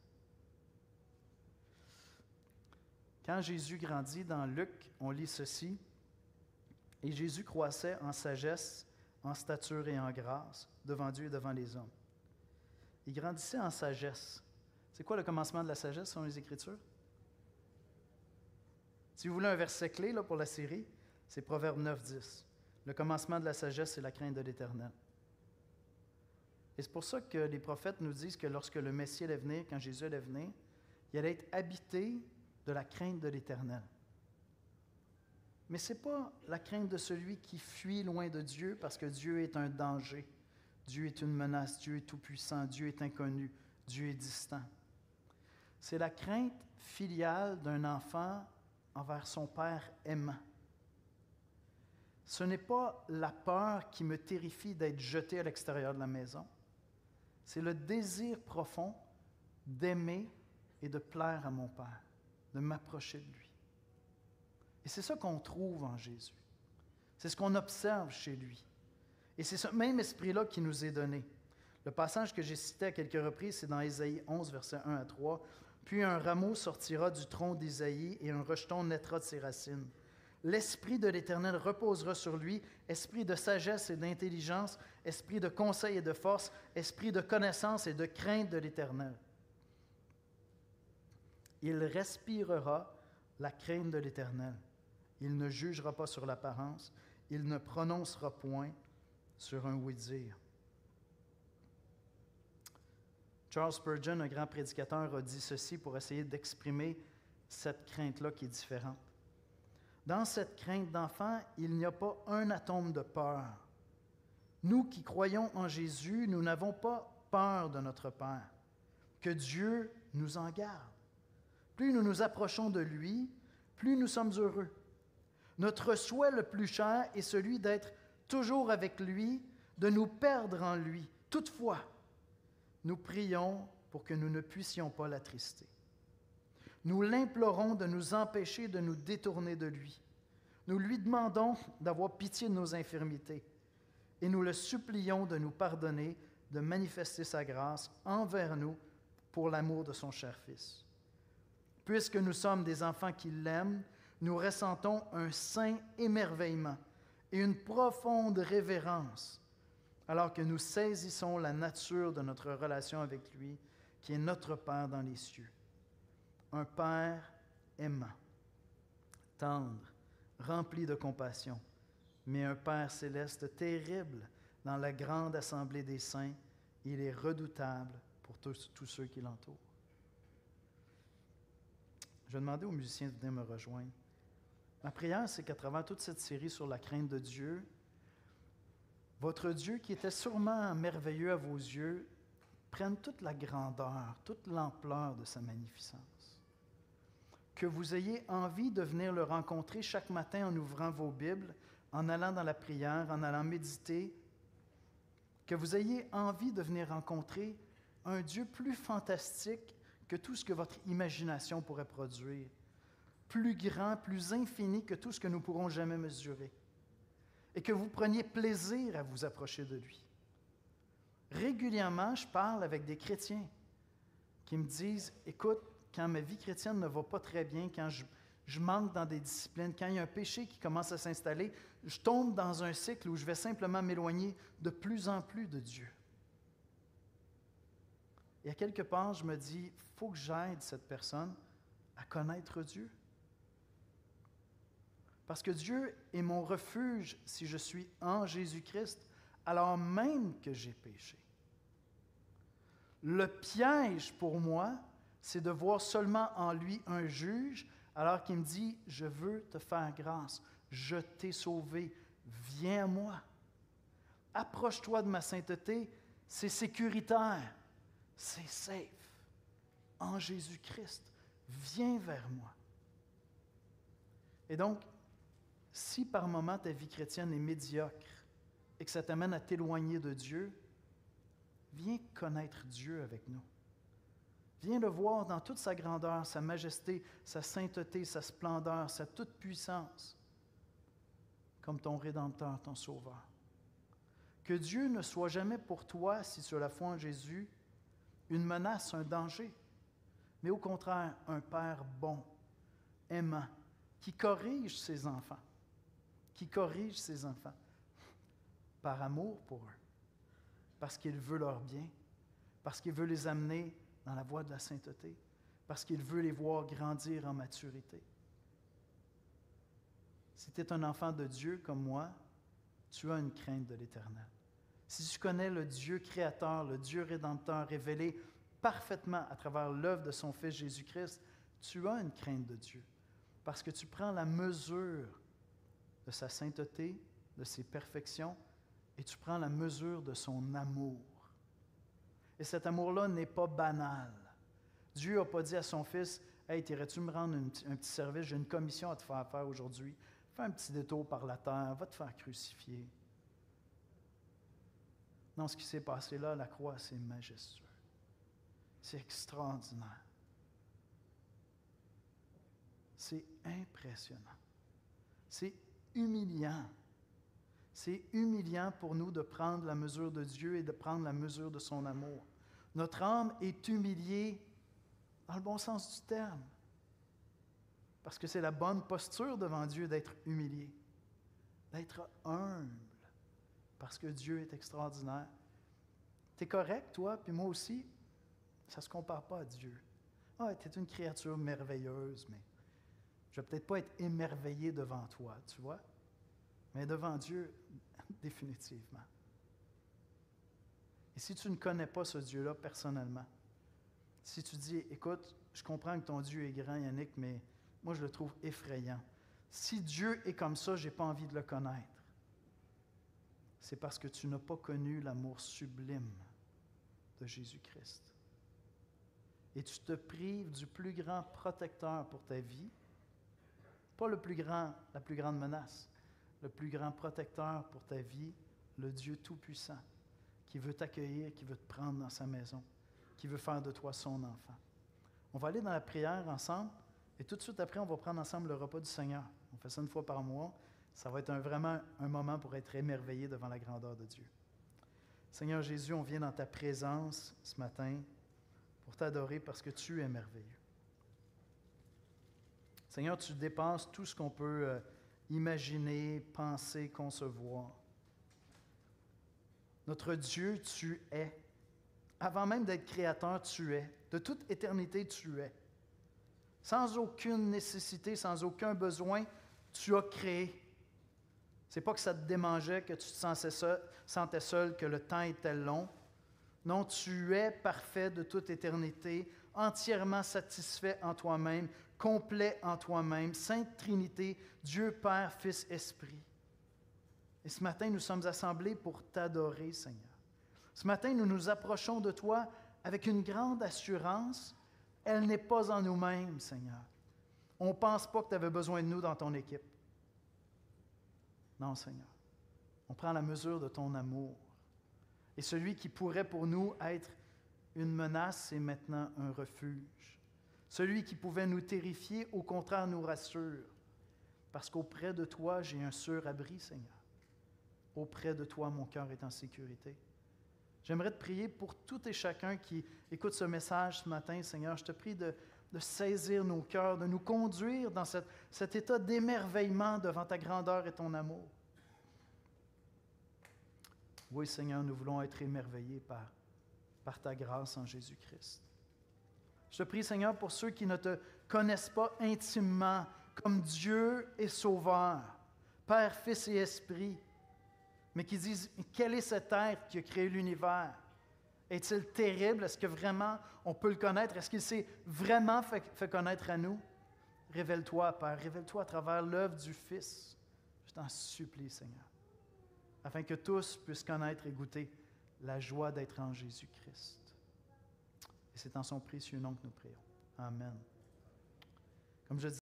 Quand Jésus grandit, dans Luc, on lit ceci. « Et Jésus croissait en sagesse, en stature et en grâce, devant Dieu et devant les hommes. » Il grandissait en sagesse. C'est quoi le commencement de la sagesse selon les Écritures? Si vous voulez un verset clé là, pour la série, c'est Proverbe 9, 10. Le commencement de la sagesse, c'est la crainte de l'Éternel. Et c'est pour ça que les prophètes nous disent que lorsque le Messie allait venir, quand Jésus allait venir, il allait être habité de la crainte de l'Éternel. Mais ce n'est pas la crainte de celui qui fuit loin de Dieu parce que Dieu est un danger. Dieu est une menace, Dieu est tout-puissant, Dieu est inconnu, Dieu est distant. C'est la crainte filiale d'un enfant envers son père aimant. Ce n'est pas la peur qui me terrifie d'être jeté à l'extérieur de la maison. C'est le désir profond d'aimer et de plaire à mon Père, de m'approcher de lui. Et c'est ça qu'on trouve en Jésus. C'est ce qu'on observe chez lui. Et c'est ce même esprit-là qui nous est donné. Le passage que j'ai cité à quelques reprises, c'est dans Ésaïe 11, versets 1 à 3. « Puis un rameau sortira du tronc d'Ésaïe et un rejeton naîtra de ses racines. L'Esprit de l'Éternel reposera sur lui, esprit de sagesse et d'intelligence, esprit de conseil et de force, esprit de connaissance et de crainte de l'Éternel. » Il respirera la crainte de l'Éternel. Il ne jugera pas sur l'apparence. Il ne prononcera point sur un oui-dire. Charles Spurgeon, un grand prédicateur, a dit ceci pour essayer d'exprimer cette crainte-là qui est différente. Dans cette crainte d'enfant, il n'y a pas un atome de peur. Nous qui croyons en Jésus, nous n'avons pas peur de notre Père. Que Dieu nous en garde. Plus nous nous approchons de lui, plus nous sommes heureux. Notre souhait le plus cher est celui d'être toujours avec lui, de nous perdre en lui. Toutefois, nous prions pour que nous ne puissions pas l'attrister. Nous l'implorons de nous empêcher de nous détourner de lui. Nous lui demandons d'avoir pitié de nos infirmités et nous le supplions de nous pardonner, de manifester sa grâce envers nous pour l'amour de son cher Fils. Puisque nous sommes des enfants qui l'aiment, nous ressentons un saint émerveillement et une profonde révérence, alors que nous saisissons la nature de notre relation avec lui, qui est notre Père dans les cieux. Un Père aimant, tendre, rempli de compassion, mais un Père céleste terrible dans la grande assemblée des saints. Il est redoutable pour tous ceux qui l'entourent. Je vais demander aux musiciens de venir me rejoindre. Ma prière, c'est qu'à travers toute cette série sur la crainte de Dieu, votre Dieu, qui était sûrement merveilleux à vos yeux, prenne toute la grandeur, toute l'ampleur de sa magnificence. Que vous ayez envie de venir le rencontrer chaque matin en ouvrant vos Bibles, en allant dans la prière, en allant méditer. Que vous ayez envie de venir rencontrer un Dieu plus fantastique que tout ce que votre imagination pourrait produire, plus grand, plus infini que tout ce que nous pourrons jamais mesurer, et que vous preniez plaisir à vous approcher de lui. Régulièrement, je parle avec des chrétiens qui me disent, écoute, quand ma vie chrétienne ne va pas très bien, quand je manque dans des disciplines, quand il y a un péché qui commence à s'installer, je tombe dans un cycle où je vais simplement m'éloigner de plus en plus de Dieu. Et à quelque part, je me dis, il faut que j'aide cette personne à connaître Dieu. Parce que Dieu est mon refuge si je suis en Jésus-Christ, alors même que j'ai péché. Le piège pour moi, c'est de voir seulement en lui un juge, alors qu'il me dit, je veux te faire grâce, je t'ai sauvé, viens à moi. Approche-toi de ma sainteté, c'est sécuritaire, c'est safe. En Jésus-Christ, viens vers moi. Et donc, si par moment ta vie chrétienne est médiocre et que ça t'amène à t'éloigner de Dieu, viens connaître Dieu avec nous. Viens le voir dans toute sa grandeur, sa majesté, sa sainteté, sa splendeur, sa toute-puissance, comme ton Rédempteur, ton Sauveur. Que Dieu ne soit jamais pour toi, si tu as la foi en Jésus, une menace, un danger, mais au contraire, un Père bon, aimant, qui corrige ses enfants, par amour pour eux, parce qu'il veut leur bien, parce qu'il veut les amener dans la voie de la sainteté, parce qu'il veut les voir grandir en maturité. Si tu es un enfant de Dieu comme moi, tu as une crainte de l'Éternel. Si tu connais le Dieu créateur, le Dieu rédempteur révélé parfaitement à travers l'œuvre de son Fils Jésus-Christ, tu as une crainte de Dieu, parce que tu prends la mesure de sa sainteté, de ses perfections, et tu prends la mesure de son amour. Et cet amour-là n'est pas banal. Dieu n'a pas dit à son Fils, « Hey, irais-tu me rendre un petit service? J'ai une commission à te faire aujourd'hui. Fais un petit détour par la terre, va te faire crucifier. » Non, ce qui s'est passé là, à la croix, c'est majestueux. C'est extraordinaire. C'est impressionnant. C'est humiliant. C'est humiliant pour nous de prendre la mesure de Dieu et de prendre la mesure de son amour. Notre âme est humiliée dans le bon sens du terme. Parce que c'est la bonne posture devant Dieu d'être humilié, d'être humble, parce que Dieu est extraordinaire. Tu es correct, toi, puis moi aussi, ça ne se compare pas à Dieu. Ah, tu es une créature merveilleuse, mais je ne vais peut-être pas être émerveillé devant toi, tu vois? Mais devant Dieu, définitivement. Et si tu ne connais pas ce Dieu-là personnellement, si tu dis, écoute, je comprends que ton Dieu est grand, Yannick, mais moi je le trouve effrayant. Si Dieu est comme ça, je n'ai pas envie de le connaître. C'est parce que tu n'as pas connu l'amour sublime de Jésus-Christ. Et tu te prives du plus grand protecteur pour ta vie, pas la plus grande menace, le plus grand protecteur pour ta vie, le Dieu Tout-Puissant, qui veut t'accueillir, qui veut te prendre dans sa maison, qui veut faire de toi son enfant. On va aller dans la prière ensemble, et tout de suite après, on va prendre ensemble le repas du Seigneur. On fait ça une fois par mois. Ça va être vraiment un moment pour être émerveillé devant la grandeur de Dieu. Seigneur Jésus, on vient dans ta présence ce matin pour t'adorer parce que tu es merveilleux. Seigneur, tu dépasses tout ce qu'on peut imaginer, penser, concevoir. Notre Dieu, tu es. Avant même d'être créateur, tu es. De toute éternité, tu es. Sans aucune nécessité, sans aucun besoin, tu as créé. C'est pas que ça te démangeait, que tu te sentais seul, que le temps était long. Non, tu es parfait de toute éternité, entièrement satisfait en toi-même, complet en toi-même, Sainte Trinité, Dieu Père, Fils, Esprit. Et ce matin, nous sommes assemblés pour t'adorer, Seigneur. Ce matin, nous nous approchons de toi avec une grande assurance. Elle n'est pas en nous-mêmes, Seigneur. On ne pense pas que tu avais besoin de nous dans ton équipe. Non, Seigneur. On prend la mesure de ton amour. Et celui qui pourrait pour nous être une menace est maintenant un refuge. Celui qui pouvait nous terrifier, au contraire, nous rassure. Parce qu'auprès de toi, j'ai un sûr abri, Seigneur. Auprès de toi, mon cœur est en sécurité. J'aimerais te prier pour tout et chacun qui écoute ce message ce matin, Seigneur. Je te prie de saisir nos cœurs, de nous conduire dans cet état d'émerveillement devant ta grandeur et ton amour. Oui, Seigneur, nous voulons être émerveillés par ta grâce en Jésus-Christ. Je te prie, Seigneur, pour ceux qui ne te connaissent pas intimement comme Dieu et Sauveur, Père, Fils et Esprit, mais qui disent, quel est cet être qui a créé l'univers? Est-il terrible? Est-ce que vraiment on peut le connaître? Est-ce qu'il s'est vraiment fait connaître à nous? Révèle-toi, Père, révèle-toi à travers l'œuvre du Fils. Je t'en supplie, Seigneur, afin que tous puissent connaître et goûter la joie d'être en Jésus-Christ. Et c'est en son précieux nom que nous prions. Amen. Comme je disais,